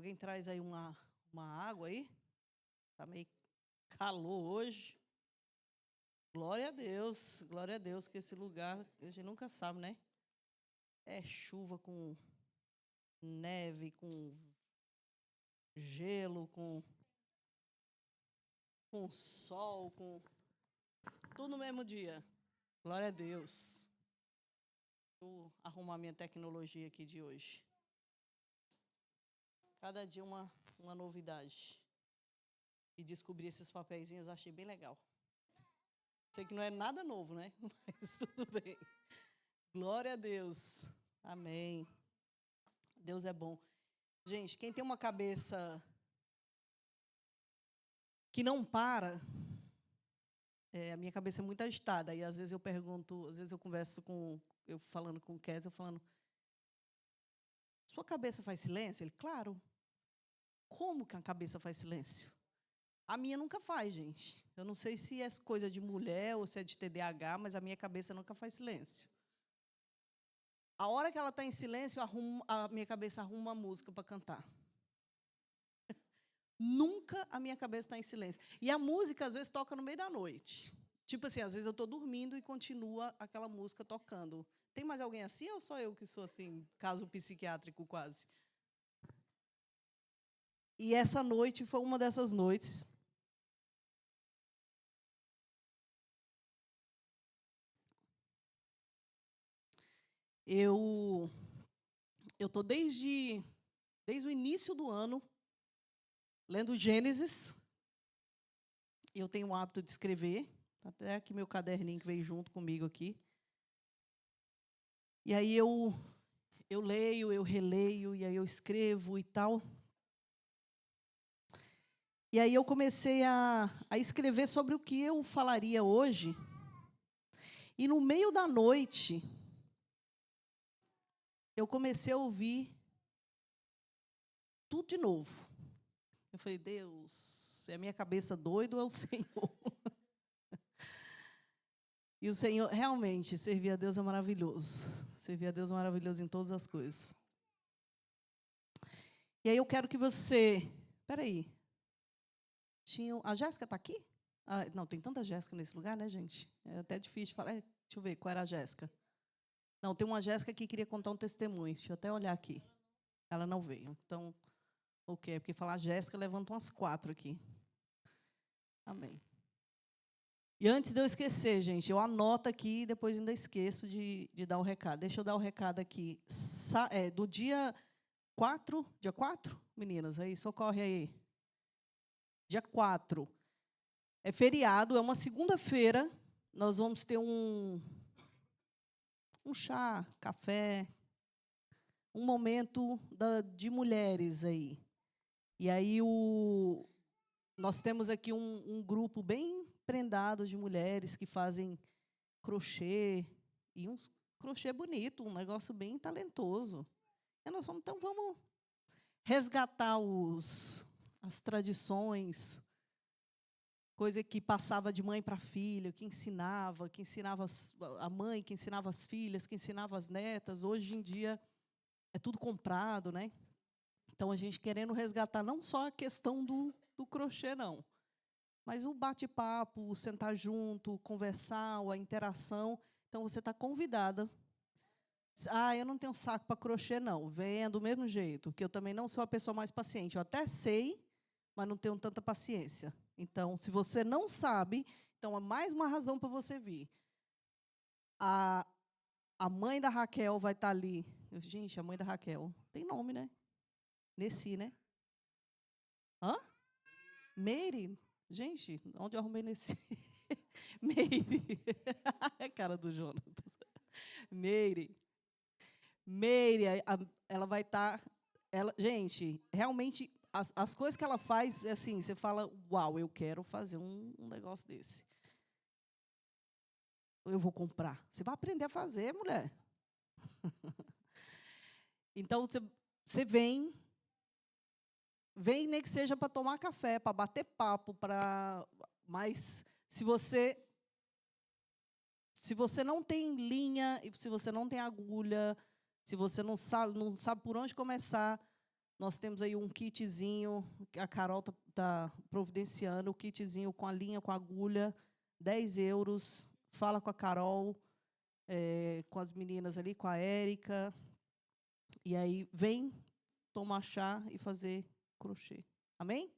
Alguém traz aí uma água aí? Tá meio calor hoje. Glória a Deus que esse lugar, a gente nunca sabe, né? É chuva com neve, com gelo, com sol, com tudo no mesmo dia. Glória a Deus. Vou arrumar minha tecnologia aqui de hoje. Cada dia uma novidade. E descobrir esses papeizinhos, achei bem legal. Sei que não é nada novo, né? Mas tudo bem. Glória a Deus. Amém. Deus é bom. Gente, quem tem uma cabeça que não para, a minha cabeça é muito agitada. E às vezes eu pergunto, às vezes eu converso eu falando com o Kézia, eu falando, sua cabeça faz silêncio? Ele, claro. Como que a cabeça faz silêncio? A minha nunca faz, gente. Eu não sei se é coisa de mulher ou se é de TDAH, mas a minha cabeça nunca faz silêncio. A hora que ela está em silêncio, a minha cabeça arruma uma música para cantar. Nunca a minha cabeça está em silêncio. E a música, às vezes, toca no meio da noite. Tipo assim, às vezes eu estou dormindo e continua aquela música tocando. Tem mais alguém assim ou só eu que sou assim, caso psiquiátrico quase? E essa noite foi uma dessas noites. Eu estou desde o início do ano lendo Gênesis. Eu tenho o hábito de escrever. Até aqui meu caderninho que veio junto comigo aqui. E aí eu leio, eu releio, e aí eu escrevo e tal. E aí eu comecei a escrever sobre o que eu falaria hoje. E no meio da noite, eu comecei a ouvir tudo de novo. Eu falei, Deus, é a minha cabeça doida ou é o Senhor? E o Senhor, realmente, servir a Deus é maravilhoso. Servir a Deus é maravilhoso em todas as coisas. E aí eu quero que você... Espera aí. A Jéssica está aqui? Ah, não, tem tanta Jéssica nesse lugar, né, gente? É até difícil de falar. Deixa eu ver, qual era a Jéssica? Não, tem uma Jéssica que queria contar um testemunho. Deixa eu até olhar aqui. Ela não veio. Então, ok, porque falar Jéssica levanta umas 4 aqui. Amém. E antes de eu esquecer, gente, eu anoto aqui e depois ainda esqueço de dar o recado. Deixa eu dar o recado aqui. Do dia 4, meninas? Aí, socorre aí. Dia 4. É feriado, é uma segunda-feira. Nós vamos ter um chá, café, um momento de mulheres aí. E aí nós temos aqui um grupo bem prendado de mulheres que fazem crochê, e uns crochê bonito, um negócio bem talentoso. E nós vamos, então vamos resgatar as tradições, coisa que passava de mãe para filha, que ensinava a mãe, que ensinava as filhas, que ensinava as netas. Hoje em dia é tudo comprado, né? Então, a gente querendo resgatar não só a questão do crochê, não, mas o bate-papo, o sentar junto, conversar, a interação. Então, você está convidada. Eu não tenho saco para crochê, não. Venha do mesmo jeito, que eu também não sou a pessoa mais paciente. Eu até sei, mas não tenho tanta paciência. Então, se você não sabe, então é mais uma razão para você vir. A mãe da Raquel vai estar ali. Gente, a mãe da Raquel. Tem nome, né? Nessi, né? Hã? Meire? Gente, onde eu arrumei Nessi? Meire. É cara do Jonatas. Meire. Ela vai estar... gente, realmente, as coisas que ela faz, assim, você fala, uau, eu quero fazer um negócio desse. Eu vou comprar. Você vai aprender a fazer, mulher. Então, você vem nem que seja para tomar café, para bater papo, mas se você não tem linha, se você não tem agulha, se você não sabe por onde começar, Nós temos aí um kitzinho, a Carol tá providenciando, o kitzinho com a linha, com a agulha, 10 euros. Fala com a Carol, com as meninas ali, com a Érica. E aí, vem tomar chá e fazer crochê. Amém?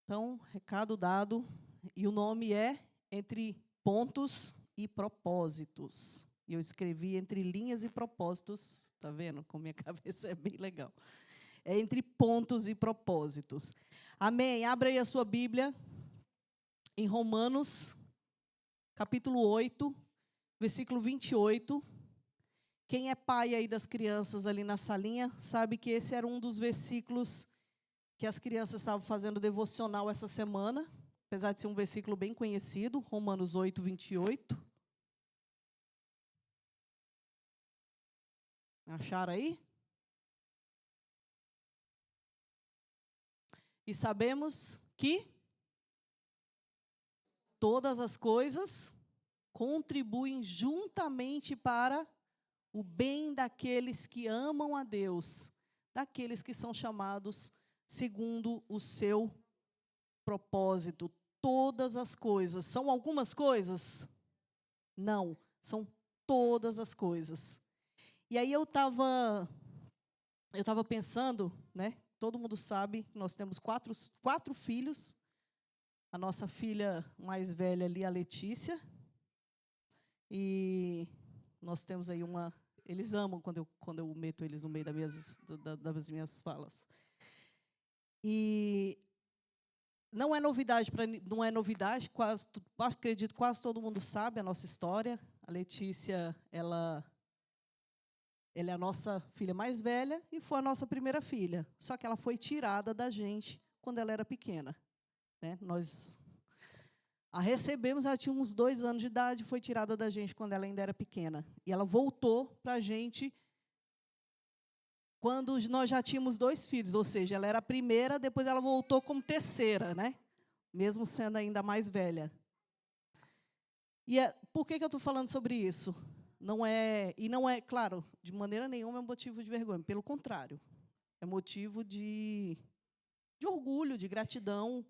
Então, recado dado. E o nome é Entre Pontos e Propósitos. E eu escrevi entre linhas e propósitos. Tá vendo como minha cabeça é bem legal? É entre pontos e propósitos. Amém. Abra aí a sua Bíblia em Romanos, capítulo 8, versículo 28. Quem é pai aí das crianças ali na salinha, sabe que esse era um dos versículos que as crianças estavam fazendo devocional essa semana, apesar de ser um versículo bem conhecido, Romanos 8, 28. Acharam aí? E sabemos que todas as coisas contribuem juntamente para o bem daqueles que amam a Deus, daqueles que são chamados segundo o seu propósito. Todas as coisas. São algumas coisas? Não, são todas as coisas. E aí eu estava pensando, né? Todo mundo sabe que nós temos quatro filhos. A nossa filha mais velha ali, a Letícia. E nós temos aí uma... Eles amam quando eu meto eles no meio das minhas falas. E não é novidade, acredito quase todo mundo sabe a nossa história. A Letícia, ela é a nossa filha mais velha e foi a nossa primeira filha. Só que ela foi tirada da gente quando ela era pequena. Né? Nós a recebemos, ela tinha uns 2 anos de idade, foi tirada da gente quando ela ainda era pequena. E ela voltou para a gente quando nós já tínhamos 2 filhos, ou seja, ela era a primeira, depois ela voltou como terceira, né? Mesmo sendo ainda mais velha. E por que eu estou falando sobre isso? Não é, claro, de maneira nenhuma é motivo de vergonha, pelo contrário. É motivo de orgulho, de gratidão,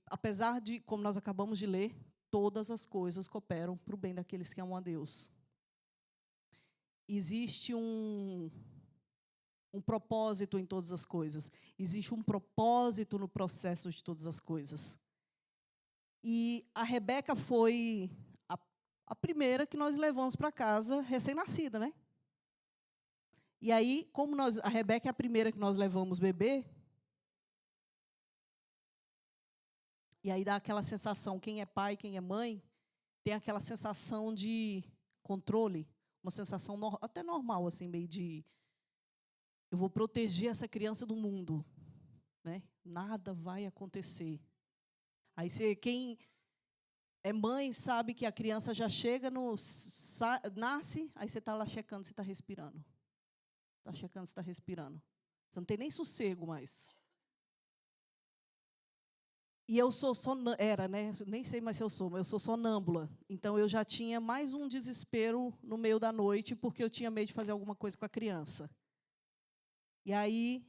apesar de, como nós acabamos de ler, todas as coisas cooperam para o bem daqueles que amam a Deus. Existe um propósito em todas as coisas. Existe um propósito no processo de todas as coisas. E a Rebeca foi a primeira que nós levamos para casa recém-nascida, né? E aí, como a Rebeca é a primeira que nós levamos bebê, e aí dá aquela sensação, quem é pai, quem é mãe, tem aquela sensação de controle, uma sensação até normal, assim, meio de eu vou proteger essa criança do mundo, né? Nada vai acontecer. Aí quem é mãe sabe que a criança já chega, nasce, aí você está lá checando se está respirando. Está checando se está respirando. Você não tem nem sossego mais. E eu era, né? Nem sei mais se eu sou, mas eu sou sonâmbula. Então, eu já tinha mais um desespero no meio da noite, porque eu tinha medo de fazer alguma coisa com a criança. E aí,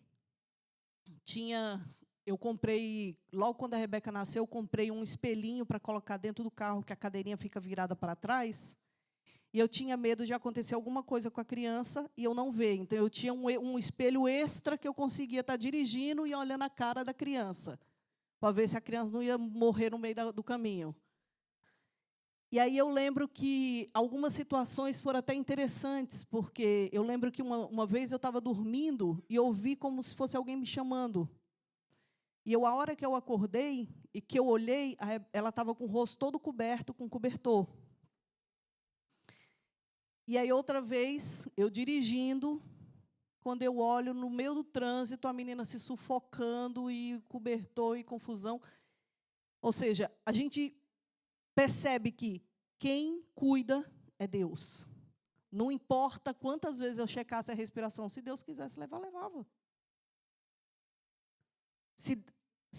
eu comprei, logo quando a Rebeca nasceu, eu comprei um espelhinho para colocar dentro do carro, que a cadeirinha fica virada para trás. E eu tinha medo de acontecer alguma coisa com a criança e eu não ver. Então, eu tinha um espelho extra que eu conseguia estar dirigindo e olhando a cara da criança, para ver se a criança não ia morrer no meio do caminho. E aí eu lembro que algumas situações foram até interessantes, porque eu lembro que uma vez eu estava dormindo e ouvi como se fosse alguém me chamando. E a hora que eu acordei e que eu olhei, ela estava com o rosto todo coberto com cobertor. E aí outra vez, eu dirigindo, quando eu olho no meio do trânsito, a menina se sufocando e cobertor e confusão. Ou seja, a gente percebe que quem cuida é Deus. Não importa quantas vezes eu checasse a respiração, se Deus quisesse levar, levava. Se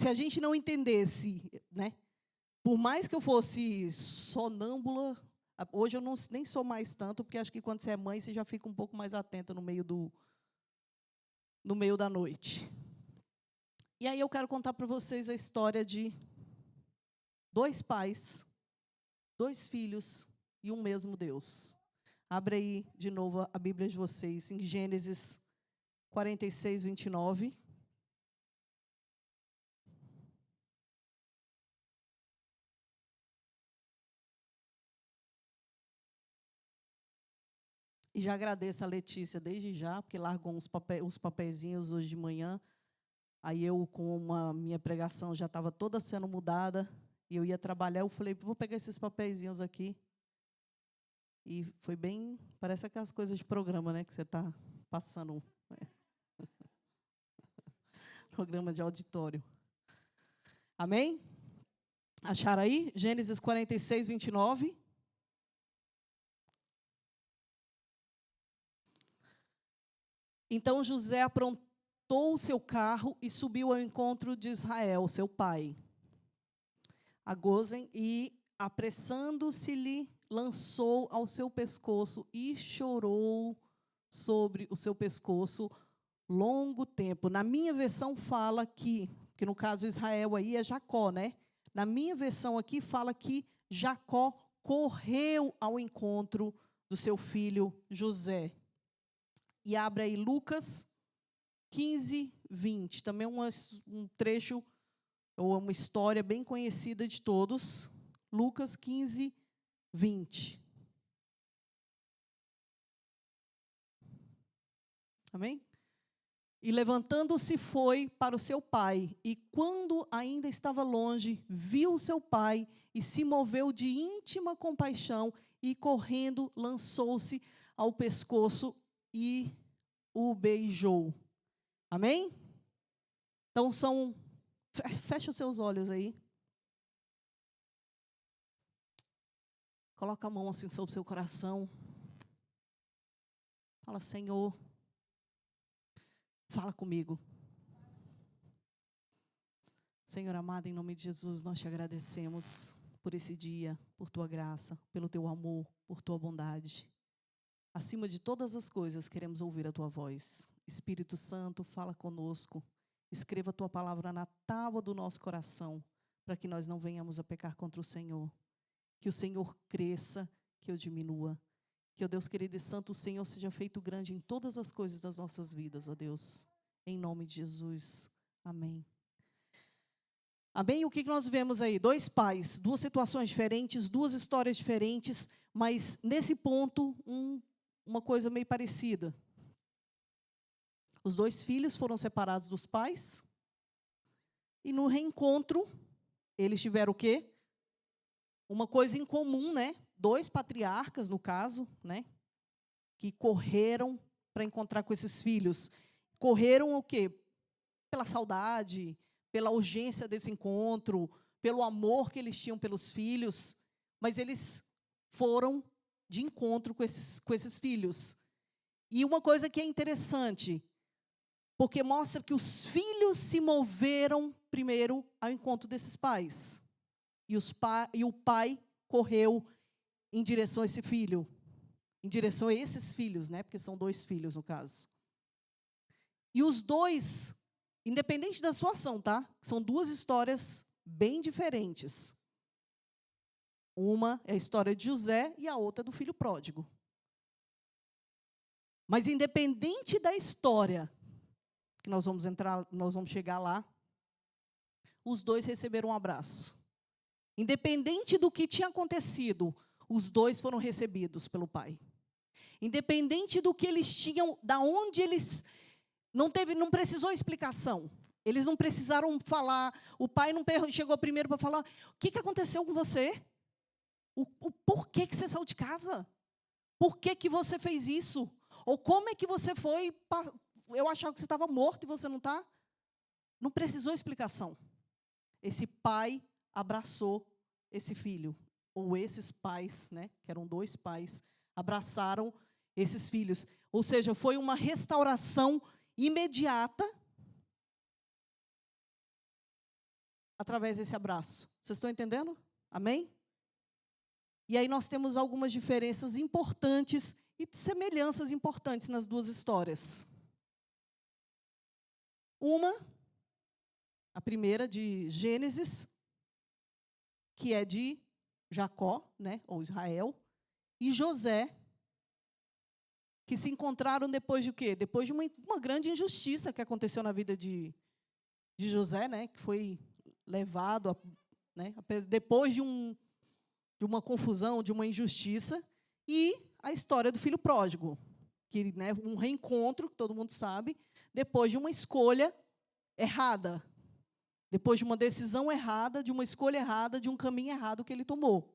a gente não entendesse, né? Por mais que eu fosse sonâmbula, hoje eu nem sou mais tanto, porque acho que quando você é mãe, você já fica um pouco mais atenta no meio no meio da noite. E aí eu quero contar para vocês a história de 2 pais, 2 filhos e um mesmo Deus. Abre aí de novo a Bíblia de vocês, em Gênesis 46, 29. E já agradeço a Letícia desde já, porque largou os papeizinhos hoje de manhã. Aí eu, com a minha pregação, já estava toda sendo mudada. E eu ia trabalhar, eu falei, vou pegar esses papeizinhos aqui. E foi bem, parece aquelas coisas de programa, né, que você está passando. Né? Programa de auditório. Amém? Acharam aí? Gênesis 46, 29. Então José aprontou o seu carro e subiu ao encontro de Israel, seu pai, a Gozen, e, apressando-se-lhe, lançou ao seu pescoço e chorou sobre o seu pescoço longo tempo. Na minha versão fala que no caso Israel aí é Jacó, né? Na minha versão aqui fala que Jacó correu ao encontro do seu filho José. E abre aí Lucas 15, 20. Também um trecho, ou uma história bem conhecida de todos. Lucas 15, 20. Amém? E levantando-se foi para o seu pai, e quando ainda estava longe, viu seu pai e se moveu de íntima compaixão, e correndo lançou-se ao pescoço e o beijou. Amém? Então fecha os seus olhos aí. Coloca a mão assim sobre o seu coração. Fala, Senhor, fala comigo. Senhor amado, em nome de Jesus, nós te agradecemos por esse dia, por tua graça, pelo teu amor, por tua bondade. Acima de todas as coisas, queremos ouvir a tua voz. Espírito Santo, fala conosco. Escreva a tua palavra na tábua do nosso coração, para que nós não venhamos a pecar contra o Senhor. Que o Senhor cresça, que eu diminua. Que, ó Deus querido e santo, o Senhor seja feito grande em todas as coisas das nossas vidas, ó Deus. Em nome de Jesus. Amém. Amém? O que nós vemos aí? 2 pais, 2 situações diferentes, 2 histórias diferentes, mas nesse ponto, uma coisa meio parecida. Os 2 filhos foram separados dos pais, e no reencontro, eles tiveram o quê? Uma coisa em comum, né? 2 patriarcas, no caso, né? Que correram para encontrar com esses filhos. Correram o quê? Pela saudade, pela urgência desse encontro, pelo amor que eles tinham pelos filhos, mas eles foram de encontro com esses filhos. E uma coisa que é interessante, porque mostra que os filhos se moveram primeiro ao encontro desses pais. E o pai correu em direção a esse filho, em direção a esses filhos, né? Porque são 2 filhos no caso. E os 2, independente da sua ação, tá? São 2 histórias bem diferentes. Uma é a história de José e a outra é do filho pródigo. Mas independente da história, que nós vamos chegar lá, os 2 receberam um abraço. Independente do que tinha acontecido, os 2 foram recebidos pelo pai. Independente do que eles tinham, da onde eles não precisou explicação. Eles não precisaram falar. O pai não chegou primeiro para falar: o que aconteceu com você? Por que você saiu de casa? Por que você fez isso? Ou como é que você foi? Eu achava que você estava morto e você não está. Não precisou explicação. Esse pai abraçou esse filho, ou esses pais, né, que eram 2 pais, abraçaram esses filhos. Ou seja, foi uma restauração imediata através desse abraço. Vocês estão entendendo? Amém? E aí nós temos algumas diferenças importantes e semelhanças importantes nas 2 histórias. A primeira de Gênesis, que é de Jacó, né, ou Israel, e José, que se encontraram depois de quê? Depois de uma grande injustiça que aconteceu na vida de José, né, que foi levado, né, depois de uma confusão, de uma injustiça, e a história do filho pródigo, que, né, um reencontro, que todo mundo sabe, depois de uma escolha errada, depois de uma decisão errada, de uma escolha errada, de um caminho errado que ele tomou.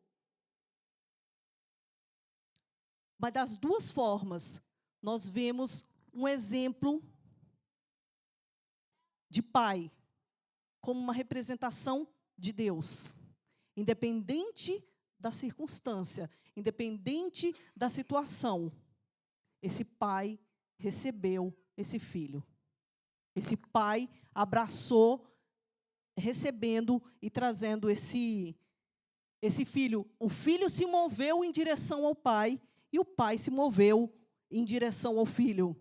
Mas das duas formas, nós vemos um exemplo de pai como uma representação de Deus. Independente da circunstância, independente da situação, esse pai recebeu esse filho. Esse pai abraçou, recebendo e trazendo esse filho. O filho se moveu em direção ao pai e o pai se moveu em direção ao filho.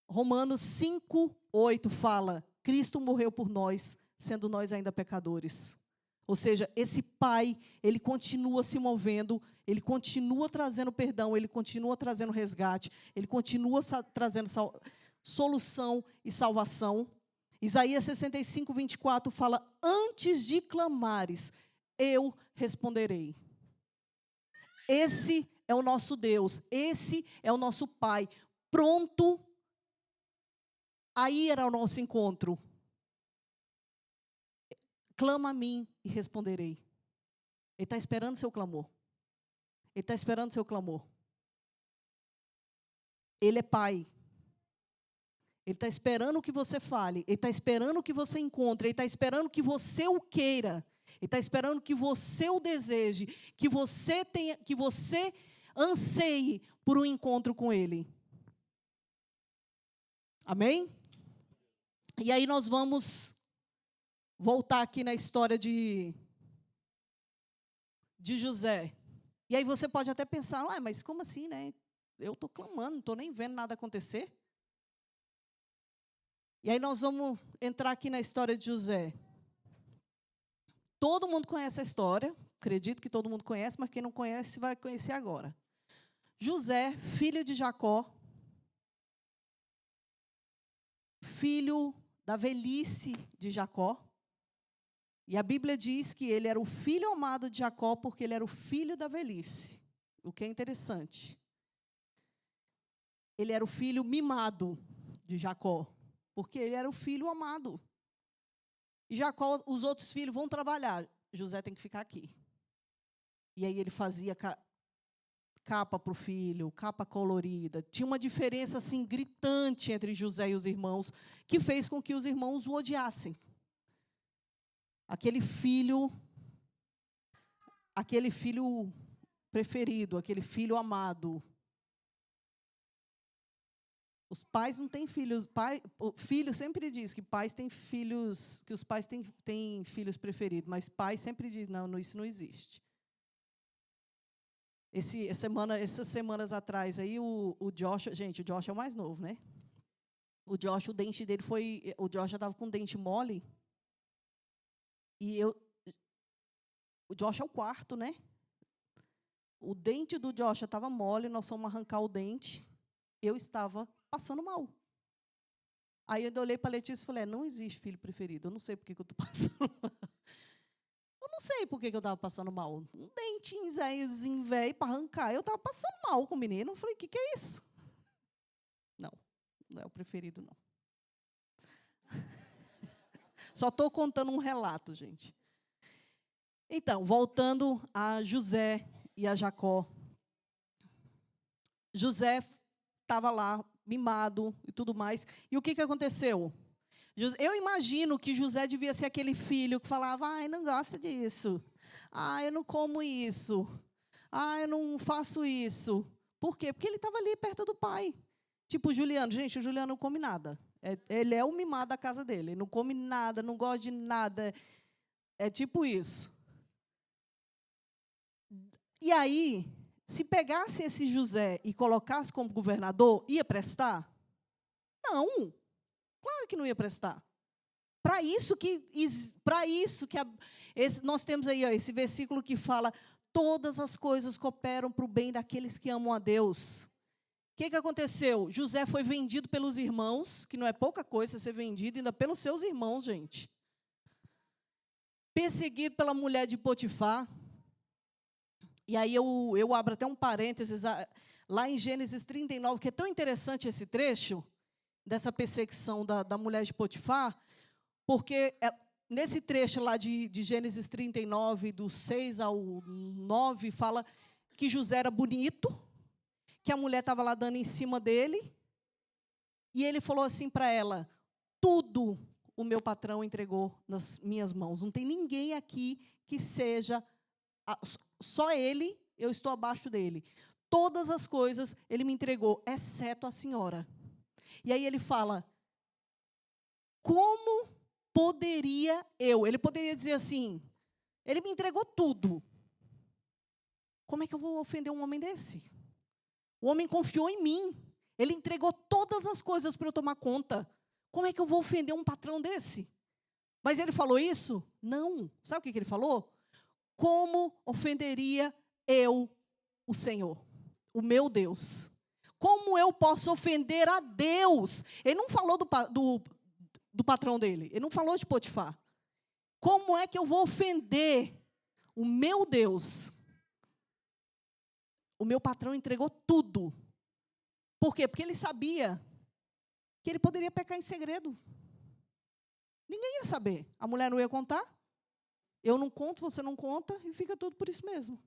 Romanos 5:8 fala: Cristo morreu por nós, sendo nós ainda pecadores. Ou seja, esse pai, ele continua se movendo, ele continua trazendo perdão, ele continua trazendo resgate, ele continua trazendo solução e salvação. Isaías 65:24 fala: antes de clamares, eu responderei. Esse é o nosso Deus, esse é o nosso Pai, pronto a ir ao nosso encontro. Clama a mim e responderei. Ele está esperando seu clamor. Ele está esperando seu clamor. Ele é Pai. Ele está esperando que você fale. Ele está esperando que você encontre. Ele está esperando que você o queira. Ele está esperando que você o deseje. Que você anseie por um encontro com Ele. Amém? E aí nós vamos voltar aqui na história de José. E aí você pode até pensar, mas como assim, né? Eu estou clamando, não estou nem vendo nada acontecer. E aí nós vamos entrar aqui na história de José. Todo mundo conhece a história, acredito que todo mundo conhece, mas quem não conhece vai conhecer agora. José, filho de Jacó, filho da velhice de Jacó. E a Bíblia diz que ele era o filho amado de Jacó porque ele era o filho da velhice. O que é interessante. Ele era o filho mimado de Jacó, porque ele era o filho amado. E Jacó, os outros filhos vão trabalhar. José tem que ficar aqui. E aí ele fazia capa para o filho, capa colorida. Tinha uma diferença assim gritante entre José e os irmãos, que fez com que os irmãos o odiassem. Aquele filho preferido, aquele filho amado. Os pais não têm filhos. O filho sempre diz que pais têm filhos, que os pais têm filhos preferidos, mas pai sempre diz, não, isso não existe. Essas semanas atrás aí, o Joshua, gente, o Joshua é o mais novo, né? O Joshua, o dente dele foi, o Joshua estava com o dente mole, o Joshua é o quarto, né? O dente do Joshua estava mole, nós fomos arrancar o dente, eu estava passando mal. Aí eu olhei para a Letícia e falei, não existe filho preferido, eu não sei por que eu estou passando mal. Eu não sei por que eu estava passando mal. Um dentinho velho para arrancar, eu estava passando mal com o menino. Eu falei, o que é isso? Não é o preferido, não. Só estou contando um relato, gente. Então, voltando a José e a Jacó. José estava lá, mimado e tudo mais. E o que aconteceu? Eu imagino que José devia ser aquele filho que falava, eu não gosto disso. Eu não como isso. Eu não faço isso. Por quê? Porque ele estava ali perto do pai. Tipo o Juliano. Gente, o Juliano não come nada. Ele é o mimado da casa dele. Ele não come nada, não gosta de nada. É tipo isso. E aí, se pegasse esse José e colocasse como governador, ia prestar? Não, claro que não ia prestar. Para isso que nós temos aí esse versículo que fala: todas as coisas cooperam para o bem daqueles que amam a Deus. O que aconteceu? José foi vendido pelos irmãos, que não é pouca coisa ser vendido, ainda pelos seus irmãos, gente. Perseguido pela mulher de Potifar. E aí eu abro até um parênteses, lá em Gênesis 39, que é tão interessante esse trecho, dessa perseguição da mulher de Potifar, porque nesse trecho lá de Gênesis 39, do 6 ao 9, fala que José era bonito, que a mulher estava lá dando em cima dele, e ele falou assim para ela: tudo o meu patrão entregou nas minhas mãos. Não tem ninguém aqui que seja, só ele, eu estou abaixo dele. Todas as coisas ele me entregou, exceto a senhora. E aí ele fala: como poderia eu? Ele poderia dizer assim: ele me entregou tudo. Como é que eu vou ofender um homem desse? O homem confiou em mim. Ele entregou todas as coisas para eu tomar conta. Como é que eu vou ofender um patrão desse? Mas ele falou isso? Não. Sabe o que ele falou? Como ofenderia eu o Senhor, o meu Deus? Como eu posso ofender a Deus? Ele não falou do patrão dele. Ele não falou de Potifar. Como é que eu vou ofender o meu Deus? O meu patrão entregou tudo. Por quê? Porque ele sabia que ele poderia pecar em segredo. Ninguém ia saber. A mulher não ia contar. Eu não conto, você não conta, e fica tudo por isso mesmo.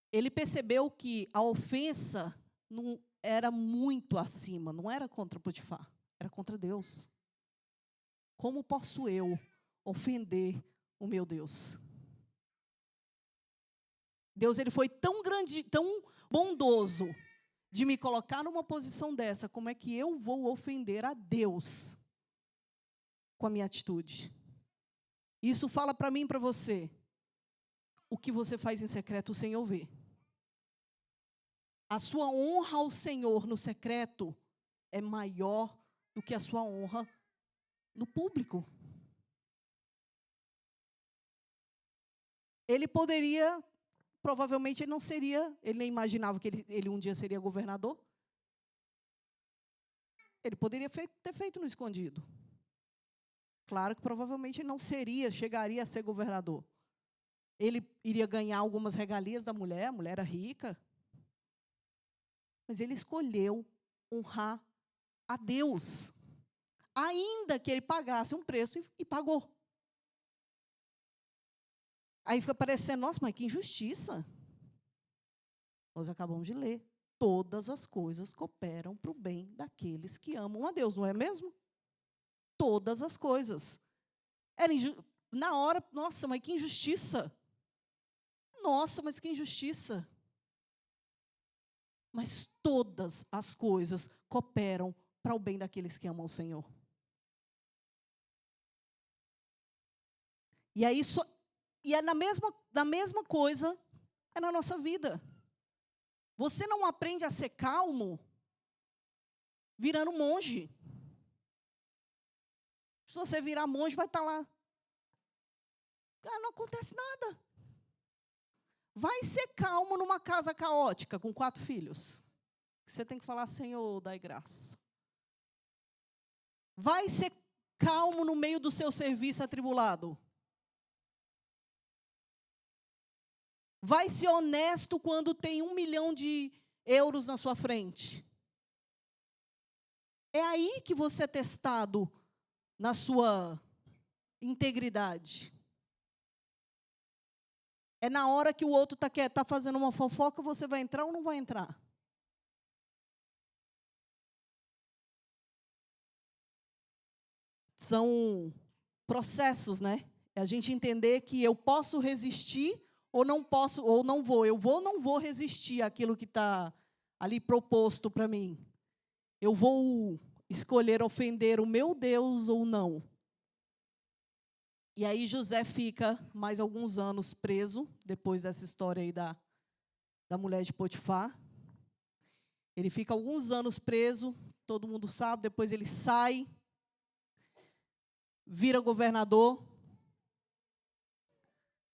Ele percebeu que a ofensa não era muito acima, não era contra Potifar, era contra Deus. Como posso eu ofender o meu Deus? Deus, ele foi tão grande, tão bondoso de me colocar numa posição dessa. Como é que eu vou ofender a Deus com a minha atitude? Isso fala para mim e para você. O que você faz em secreto, o Senhor vê. A sua honra ao Senhor no secreto é maior do que a sua honra no público. Ele poderia, provavelmente ele não seria, ele nem imaginava que ele um dia seria governador. Ele poderia ter feito no escondido. Claro que provavelmente ele não chegaria a ser governador. Ele iria ganhar algumas regalias da mulher, a mulher era rica. Mas ele escolheu honrar a Deus, ainda que ele pagasse um preço e pagou. Aí fica parecendo: nossa, mas que injustiça. Nós acabamos de ler: todas as coisas cooperam para o bem daqueles que amam a Deus, não é mesmo? Todas as coisas. Na hora, nossa, mas que injustiça. Nossa, mas que injustiça. Mas todas as coisas cooperam para o bem daqueles que amam o Senhor. E aí, é na mesma coisa, é na nossa vida. Você não aprende a ser calmo virando monge. Se você virar monge, vai estar lá. Não acontece nada. Vai ser calmo numa casa caótica com 4 filhos. Você tem que falar: Senhor, dai graça. Vai ser calmo no meio do seu serviço atribulado. Vai ser honesto quando tem 1 milhão de euros na sua frente. É aí que você é testado na sua integridade. É na hora que o outro tá fazendo uma fofoca, você vai entrar ou não vai entrar? São processos, né? É a gente entender que eu posso resistir ou não posso, ou não vou. Eu vou ou não vou resistir àquilo que está ali proposto para mim. Eu vou escolher ofender o meu Deus ou não. E aí José fica mais alguns anos preso, depois dessa história aí da mulher de Potifar. Ele fica alguns anos preso, todo mundo sabe, depois ele sai, vira governador,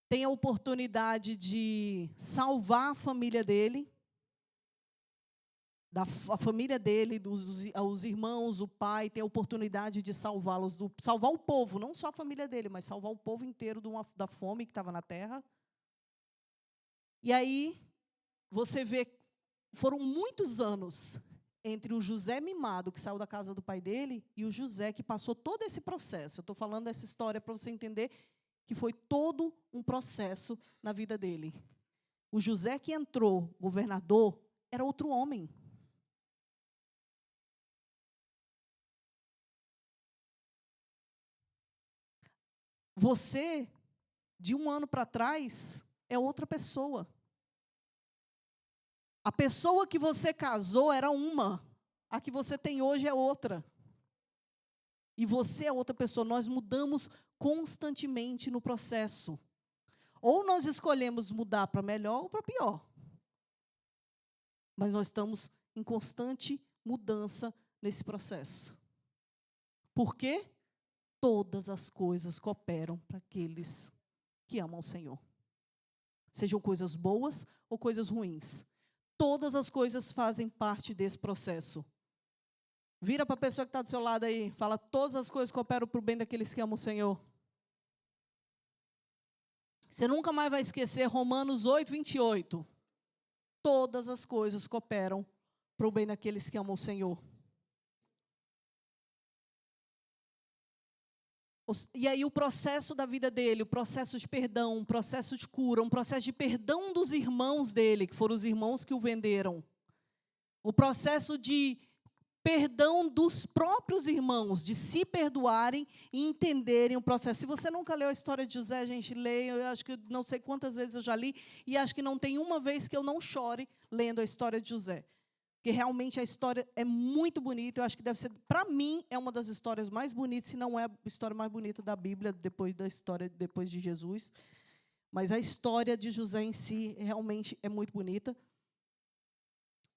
tem a oportunidade de salvar a família dele, a família dele, os irmãos, o pai, tem a oportunidade de salvá-los, salvar o povo, não só a família dele, mas salvar o povo inteiro da fome que estava na terra. E aí, você vê, foram muitos anos entre o José mimado, que saiu da casa do pai dele, e o José que passou todo esse processo. Eu estou falando dessa história para você entender que foi todo um processo na vida dele. O José que entrou governador era outro homem. Você, de um ano para trás, é outra pessoa. A pessoa que você casou era uma, a que você tem hoje é outra. E você é outra pessoa. Nós mudamos constantemente no processo. Ou nós escolhemos mudar para melhor ou para pior. Mas nós estamos em constante mudança nesse processo. Por quê? Todas as coisas cooperam para aqueles que amam o Senhor. Sejam coisas boas ou coisas ruins. Todas as coisas fazem parte desse processo. Vira para a pessoa que está do seu lado aí, fala, todas as coisas cooperam para o bem daqueles que amam o Senhor. Você nunca mais vai esquecer Romanos 8:28. Todas as coisas cooperam para o bem daqueles que amam o Senhor. E aí o processo da vida dele, o processo de perdão, um processo de cura, um processo de perdão dos irmãos dele, que foram os irmãos que o venderam. O processo de perdão dos próprios irmãos, de se perdoarem e entenderem o processo. Se você nunca leu a história de José, gente, leia. Eu acho que não sei quantas vezes eu já li, e acho que não tem uma vez que eu não chore lendo a história de José. Porque realmente a história é muito bonita. Eu acho que deve ser, para mim, é uma das histórias mais bonitas, se não é a história mais bonita da Bíblia, depois de Jesus. Mas a história de José em si realmente é muito bonita.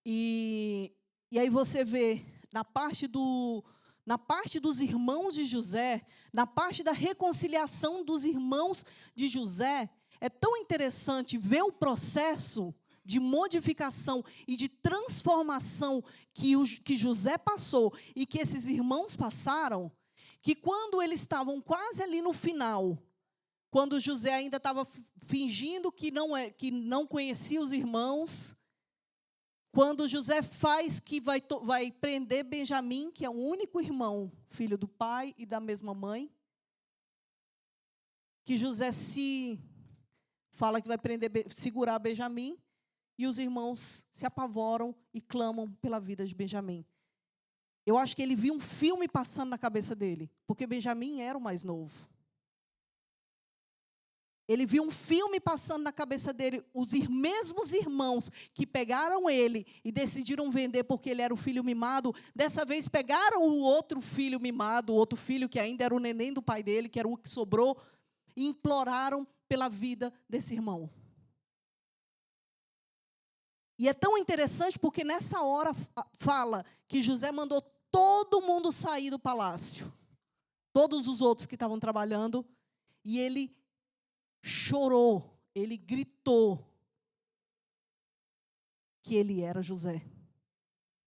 E aí você vê, na parte dos irmãos de José, na parte da reconciliação dos irmãos de José, é tão interessante ver o processo de modificação e de transformação que José passou e que esses irmãos passaram, que quando eles estavam quase ali no final, quando José ainda estava fingindo que não conhecia os irmãos, quando José faz que vai prender Benjamim, que é o único irmão, filho do pai e da mesma mãe, que José fala que vai segurar Benjamim, e os irmãos se apavoram e clamam pela vida de Benjamim. Eu acho que ele viu um filme passando na cabeça dele, porque Benjamim era o mais novo. Ele viu um filme passando na cabeça dele, os mesmos irmãos que pegaram ele e decidiram vender porque ele era o filho mimado, dessa vez pegaram o outro filho mimado, o outro filho que ainda era o neném do pai dele, que era o que sobrou, e imploraram pela vida desse irmão. E é tão interessante porque nessa hora fala que José mandou todo mundo sair do palácio, todos os outros que estavam trabalhando, e ele chorou, ele gritou que ele era José,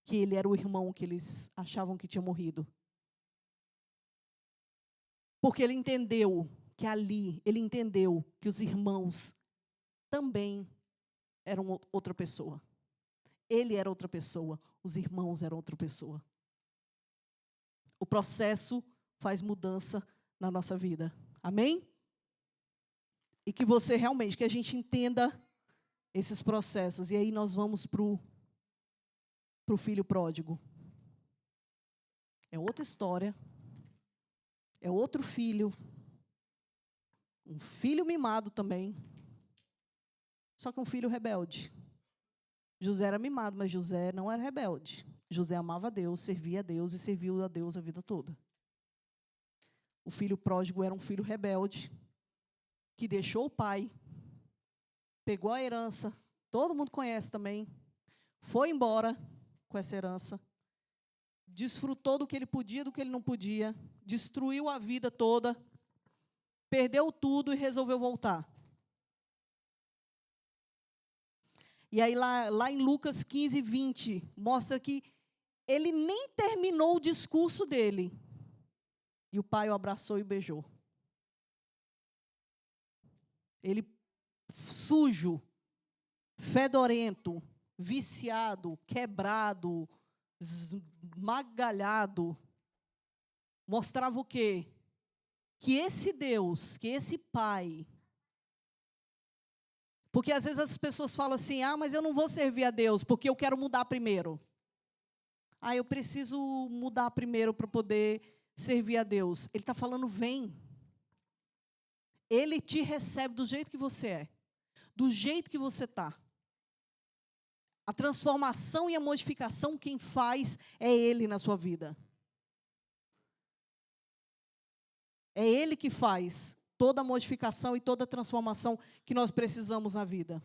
que ele era o irmão que eles achavam que tinha morrido. Porque ele entendeu que ali, ele entendeu que os irmãos também eram outra pessoa. Ele era outra pessoa, os irmãos eram outra pessoa. O processo faz mudança na nossa vida. Amém? E que você realmente, que a gente entenda esses processos. E aí nós vamos para o filho pródigo. É outra história. É outro filho. Um filho mimado também. Só que um filho rebelde. José era mimado, mas José não era rebelde. José amava a Deus, servia a Deus e serviu a Deus a vida toda. O filho pródigo era um filho rebelde, que deixou o pai, pegou a herança, todo mundo conhece também, foi embora, com essa herança, desfrutou do que ele podia, do que ele não podia, destruiu a vida toda, perdeu tudo e resolveu voltar. E aí lá em Lucas 15, 20, mostra que ele nem terminou o discurso dele. E o pai o abraçou e o beijou. Ele sujo, fedorento, viciado, quebrado, esmagalhado, mostrava o quê? Que esse Deus, que esse Pai... Porque às vezes as pessoas falam assim, mas eu não vou servir a Deus, porque eu quero mudar primeiro. Eu preciso mudar primeiro para poder servir a Deus. Ele está falando, vem. Ele te recebe do jeito que você é, do jeito que você está. A transformação e a modificação, quem faz é Ele na sua vida. É Ele que faz toda a modificação e toda a transformação que nós precisamos na vida.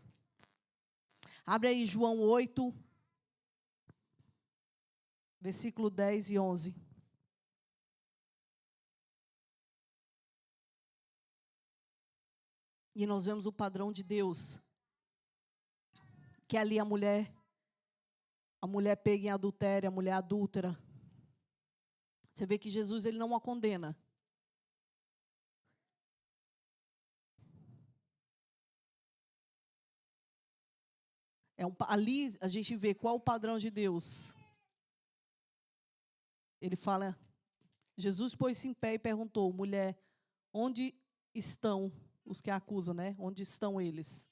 Abre aí João 8, versículo 10 e 11. E nós vemos o padrão de Deus. Que ali a mulher pega em adultério, a mulher adúltera. Você vê que Jesus ele não a condena. Ali a gente vê qual o padrão de Deus. Ele fala, Jesus pôs-se em pé e perguntou, mulher, onde estão os que a acusam, né? Onde estão eles?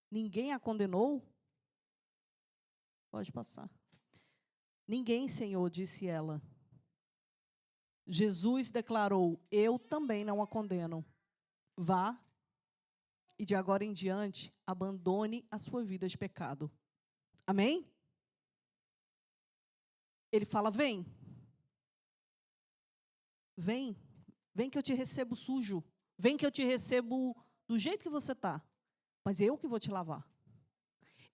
Ninguém a condenou? Pode passar. Ninguém, Senhor, disse ela. Jesus declarou, eu também não a condeno. Vá e de agora em diante abandone a sua vida de pecado. Amém? Ele fala, vem. Vem. Vem que eu te recebo sujo. Vem que eu te recebo do jeito que você está. Mas eu que vou te lavar.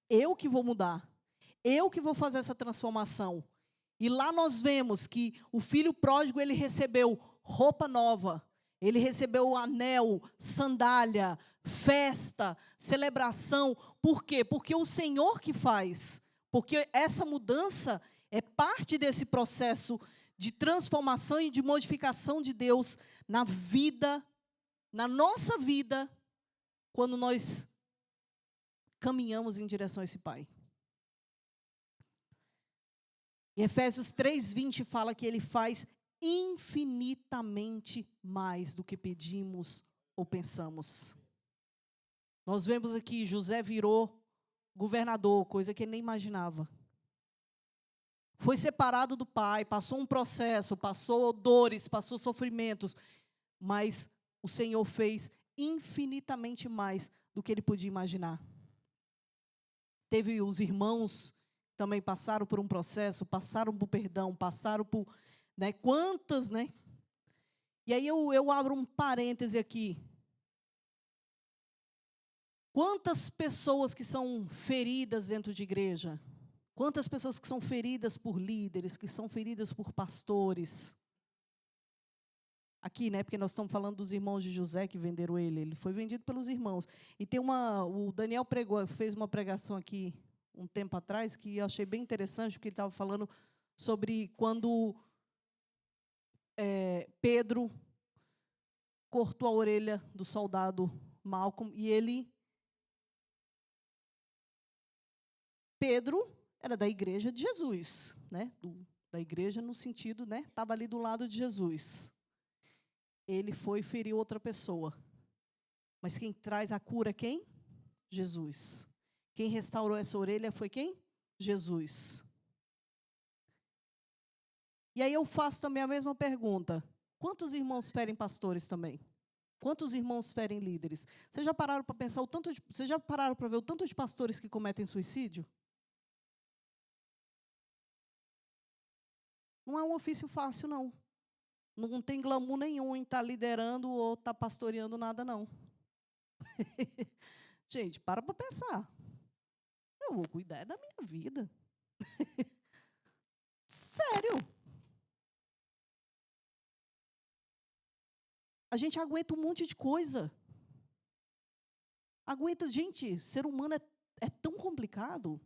Eu que vou mudar. Eu que vou fazer essa transformação. E lá nós vemos que o filho pródigo, ele recebeu roupa nova. Ele recebeu anel, sandália, festa, celebração. Por quê? Porque o Senhor que faz. Porque essa mudança é parte desse processo de transformação e de modificação de Deus na vida, na nossa vida, quando nós caminhamos em direção a esse Pai. Em Efésios 3:20 fala que Ele faz infinitamente mais do que pedimos ou pensamos. Nós vemos aqui, José virou governador, coisa que ele nem imaginava. Foi separado do pai, passou um processo, passou dores, passou sofrimentos, mas o Senhor fez infinitamente mais do que ele podia imaginar. Teve os irmãos também passaram por um processo, passaram por perdão, passaram por, quantas, E aí eu abro um parêntese aqui. Quantas pessoas que são feridas dentro de igreja? Quantas pessoas que são feridas por líderes, que são feridas por pastores? Aqui, porque nós estamos falando dos irmãos de José que venderam ele. Ele foi vendido pelos irmãos. E o Daniel fez uma pregação aqui um tempo atrás, que eu achei bem interessante, porque ele estava falando sobre quando Pedro cortou a orelha do soldado Malcolm, e Pedro era da igreja de Jesus, da igreja no sentido, estava ali do lado de Jesus. Ele foi ferir outra pessoa. Mas quem traz a cura é quem? Jesus. Quem restaurou essa orelha foi quem? Jesus. E aí eu faço também a mesma pergunta. Quantos irmãos ferem pastores também? Quantos irmãos ferem líderes? Vocês já pararam para pensar vocês já pararam para ver o tanto de pastores que cometem suicídio? Não é um ofício fácil, não. Não tem glamour nenhum em estar liderando ou estar pastoreando nada, não. Gente, para pensar. Eu vou cuidar da minha vida. Sério. A gente aguenta um monte de coisa. Aguenta, gente, ser humano é tão complicado.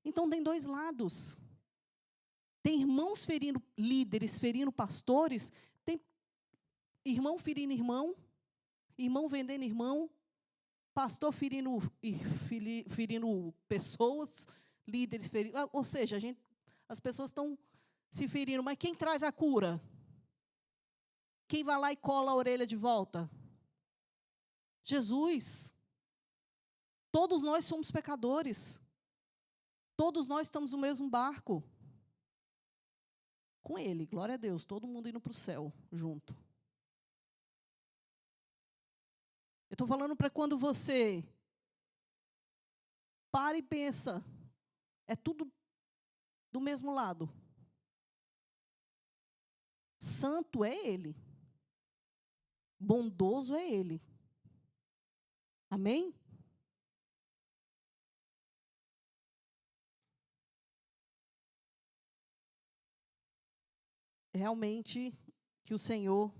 Então tem dois lados. Tem irmãos ferindo líderes, ferindo pastores, tem irmão ferindo irmão, irmão vendendo irmão, pastor ferindo pessoas, líderes ferindo. Ou seja, as pessoas estão se ferindo, mas quem traz a cura? Quem vai lá e cola a orelha de volta? Jesus. Todos nós somos pecadores. Todos nós estamos no mesmo barco. Com Ele, glória a Deus, todo mundo indo para o céu junto. Eu estou falando para quando você para e pensa, é tudo do mesmo lado. Santo é Ele. Bondoso é Ele. Amém? Realmente que o Senhor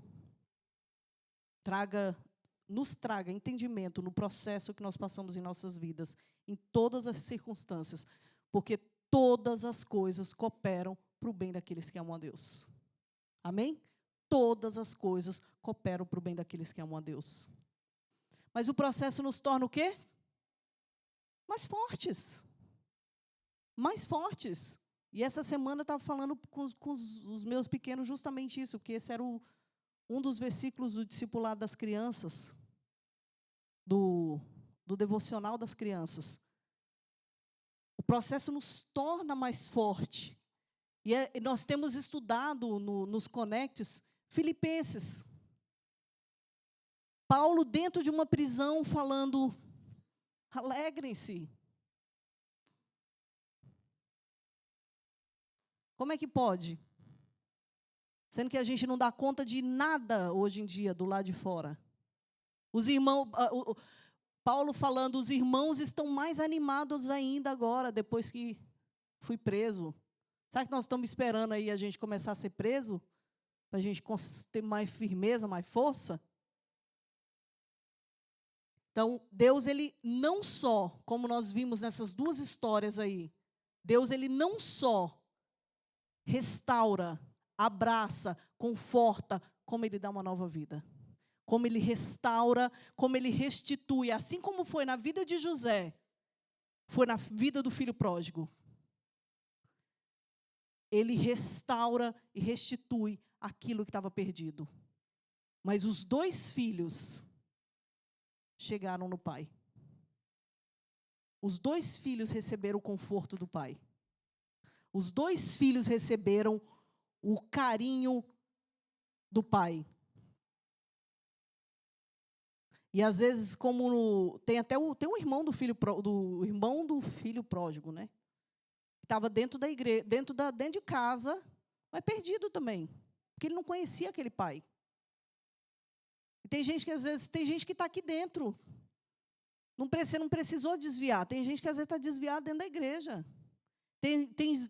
nos traga entendimento no processo que nós passamos em nossas vidas, em todas as circunstâncias, porque todas as coisas cooperam para o bem daqueles que amam a Deus. Amém? Todas as coisas cooperam para o bem daqueles que amam a Deus. Mas o processo nos torna o quê? Mais fortes. Mais fortes. E essa semana eu estava falando com os meus pequenos justamente isso, porque esse era um dos versículos do discipulado das crianças, do devocional das crianças. O processo nos torna mais forte. E nós temos estudado nos Connects Filipenses. Paulo dentro de uma prisão falando, alegrem-se. Como é que pode? Sendo que a gente não dá conta de nada hoje em dia do lado de fora. Os irmãos, Paulo falando, os irmãos estão mais animados ainda agora, depois que fui preso. Sabe que nós estamos esperando aí a gente começar a ser preso? Para a gente ter mais firmeza, mais força? Então, Deus, Ele não só, como nós vimos nessas duas histórias aí, Deus, Ele não só restaura, abraça, conforta, como Ele dá uma nova vida. Como Ele restaura, como Ele restitui. Assim como foi na vida de José, foi na vida do filho pródigo. Ele restaura e restitui aquilo que estava perdido. Mas os dois filhos chegaram no pai. Os dois filhos receberam o conforto do pai. Os dois filhos receberam o carinho do pai. E às vezes, tem um irmão do filho pródigo, né? Estava dentro da igreja, dentro de casa, mas perdido também, porque ele não conhecia aquele pai. E tem gente que às vezes que está aqui dentro, você não precisou desviar. Tem gente que às vezes está desviada dentro da igreja.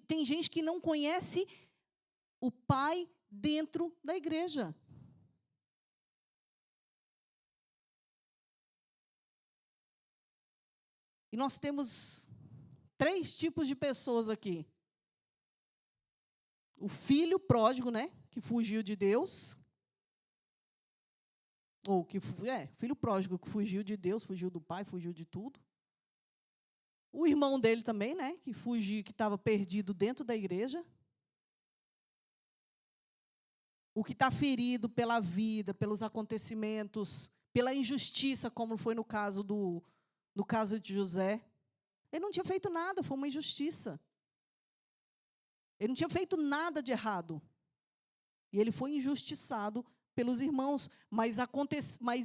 Tem gente que não conhece o pai dentro da igreja. E nós temos 3 tipos de pessoas aqui. O filho pródigo, né, que fugiu de Deus. Filho pródigo que fugiu de Deus, fugiu do pai, fugiu de tudo. O irmão dele também, né, que estava perdido dentro da igreja. O que está ferido pela vida, pelos acontecimentos, pela injustiça, como foi no caso de José. Ele não tinha feito nada, foi uma injustiça. Ele não tinha feito nada de errado. E ele foi injustiçado pelos irmãos, mas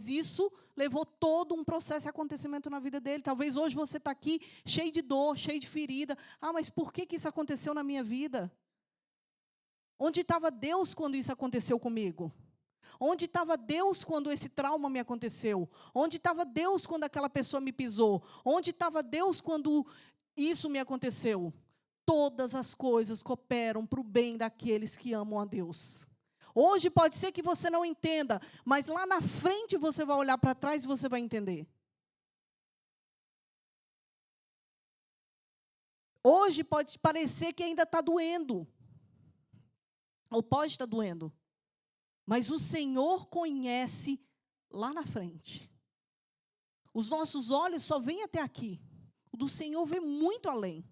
isso levou todo um processo e acontecimento na vida dele. Talvez hoje você está aqui cheio de dor, cheio de ferida. Mas por que isso aconteceu na minha vida? Onde estava Deus quando isso aconteceu comigo? Onde estava Deus quando esse trauma me aconteceu? Onde estava Deus quando aquela pessoa me pisou? Onde estava Deus quando isso me aconteceu? todas as coisas cooperam para o bem daqueles que amam a Deus. Hoje pode ser que você não entenda, mas lá na frente você vai olhar para trás e você vai entender. Hoje pode parecer que ainda está doendo, ou pode estar doendo, mas o Senhor conhece lá na frente. Os nossos olhos só vêm até aqui. O do Senhor vê muito além.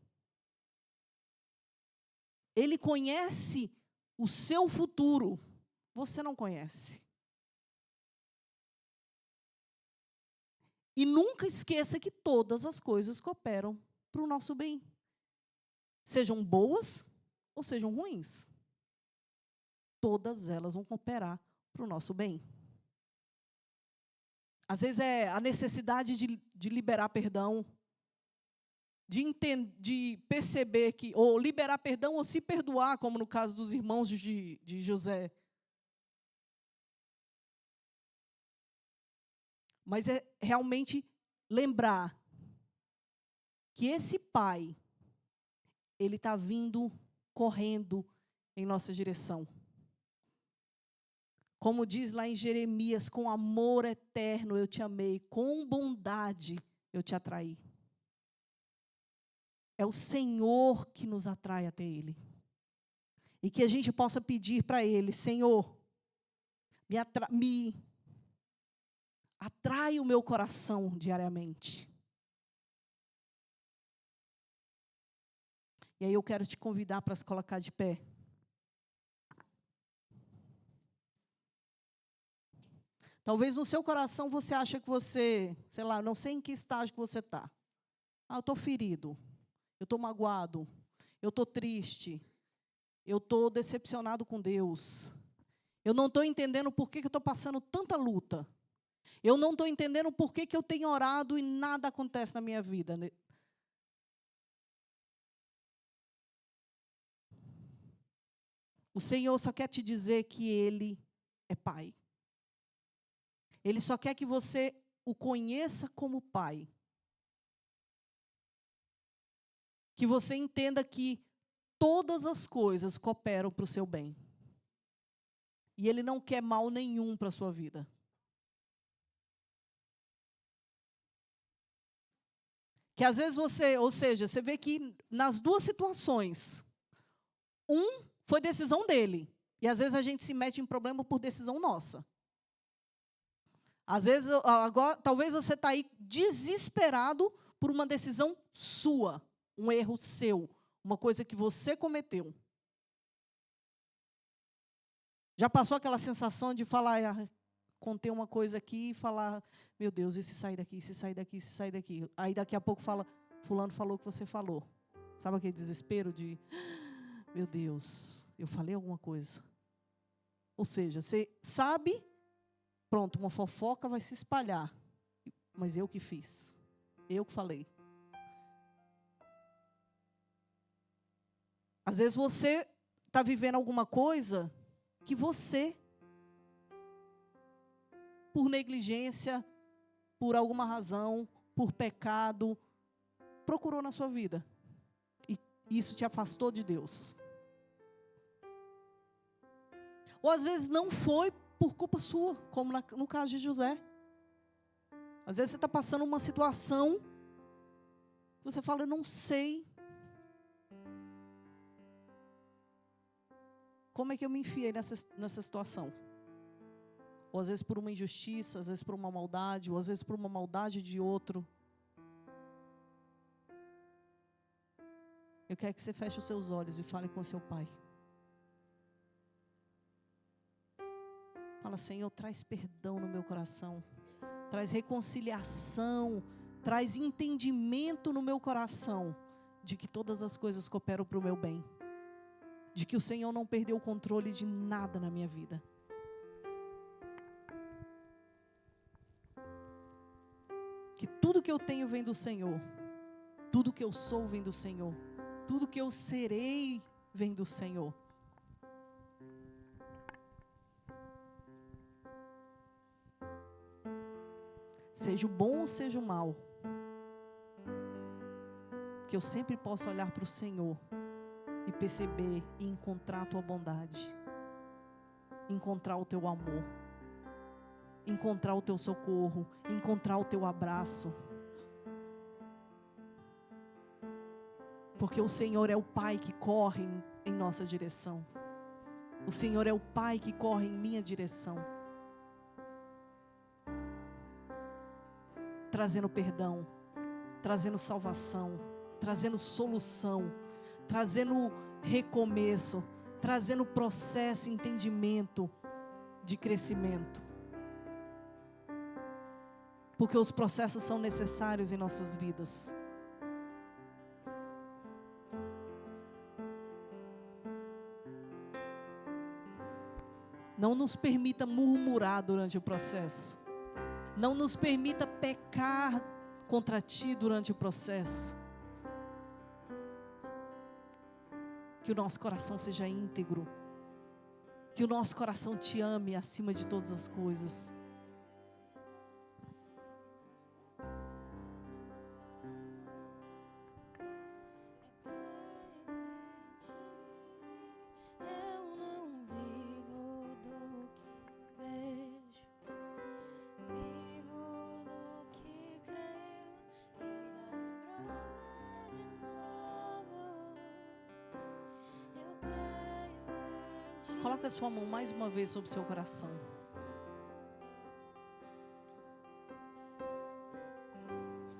Ele conhece o seu futuro. Você não conhece. E nunca esqueça que todas as coisas cooperam para o nosso bem. Sejam boas ou sejam ruins. Todas elas vão cooperar para o nosso bem. Às vezes é a necessidade de liberar perdão, de perceber que, ou liberar perdão ou se perdoar, como no caso dos irmãos de José. Mas é realmente lembrar que esse pai, ele está vindo correndo em nossa direção. Como diz lá em Jeremias, com amor eterno eu te amei, com bondade eu te atraí. É o Senhor que nos atrai até Ele. E que a gente possa pedir para Ele, Senhor, me atrai o meu coração diariamente. E aí eu quero te convidar para se colocar de pé. Talvez no seu coração você acha que você, sei lá, não sei em que estágio que você está. Eu estou ferido, eu estou magoado, eu estou triste, eu estou decepcionado com Deus. Eu não estou entendendo por que eu estou passando tanta luta. Eu não estou entendendo por que eu tenho orado e nada acontece na minha vida. O Senhor só quer te dizer que Ele é Pai. Ele só quer que você o conheça como Pai. Que você entenda que todas as coisas cooperam para o seu bem. E Ele não quer mal nenhum para a sua vida. Que às vezes você vê que nas duas situações, foi decisão dele. E às vezes a gente se mete em problema por decisão nossa. Às vezes, agora, talvez você está aí desesperado por uma decisão sua, um erro seu, uma coisa que você cometeu. Já passou aquela sensação de falar, conter uma coisa aqui e falar, meu Deus, e se sair daqui, se sair daqui, se sair daqui. Aí daqui a pouco fala, fulano falou o que você falou. Sabe aquele desespero de, meu Deus, eu falei alguma coisa. Ou seja, você sabe, pronto, uma fofoca vai se espalhar. Mas eu que fiz. Eu que falei. Às vezes você está vivendo alguma coisa que você, por negligência, por alguma razão, por pecado, procurou na sua vida. E isso te afastou de Deus. Ou às vezes não foi por culpa sua, como no caso de José. Às vezes você está passando uma situação, você fala, eu não sei como é que eu me enfiei nessa situação. Ou às vezes por uma injustiça, às vezes por uma maldade, ou às vezes por uma maldade de outro. Eu quero que você feche os seus olhos e fale com o seu pai. Fala, Senhor, traz perdão no meu coração. Traz reconciliação. Traz entendimento no meu coração de que todas as coisas cooperam para o meu bem. De que o Senhor não perdeu o controle de nada na minha vida. Que tudo que eu tenho vem do Senhor. Tudo que eu sou vem do Senhor. Tudo que eu serei vem do Senhor. Seja o bom ou seja o mal. Que eu sempre possa olhar para o Senhor e perceber e encontrar a tua bondade, encontrar o teu amor, encontrar o teu socorro, encontrar o teu abraço. Porque o Senhor é o Pai que corre em nossa direção. O Senhor é o Pai que corre em minha direção, trazendo perdão, trazendo salvação, trazendo solução, trazendo recomeço, trazendo processo, entendimento de crescimento. Porque os processos são necessários em nossas vidas. Não nos permita murmurar durante o processo. Não nos permita pecar contra Ti durante o processo. Que o nosso coração seja íntegro. Que o nosso coração Te ame acima de todas as coisas. Coloca a sua mão mais uma vez sobre o seu coração.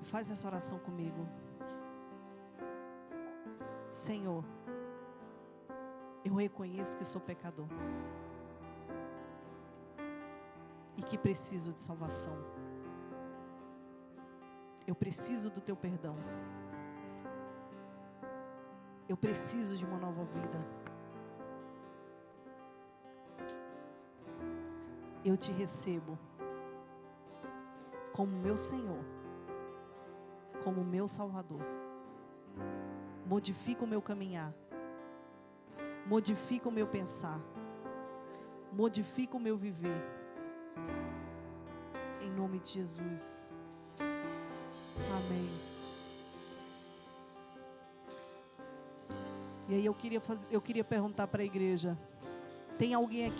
E faz essa oração comigo. Senhor, eu reconheço que sou pecador e que preciso de salvação. Eu preciso do Teu perdão. Eu preciso de uma nova vida. Eu Te recebo como meu Senhor, como meu Salvador. Modifica o meu caminhar, modifica o meu pensar, modifica o meu viver. Em nome de Jesus. Amém. E aí eu queria perguntar para a igreja: tem alguém aqui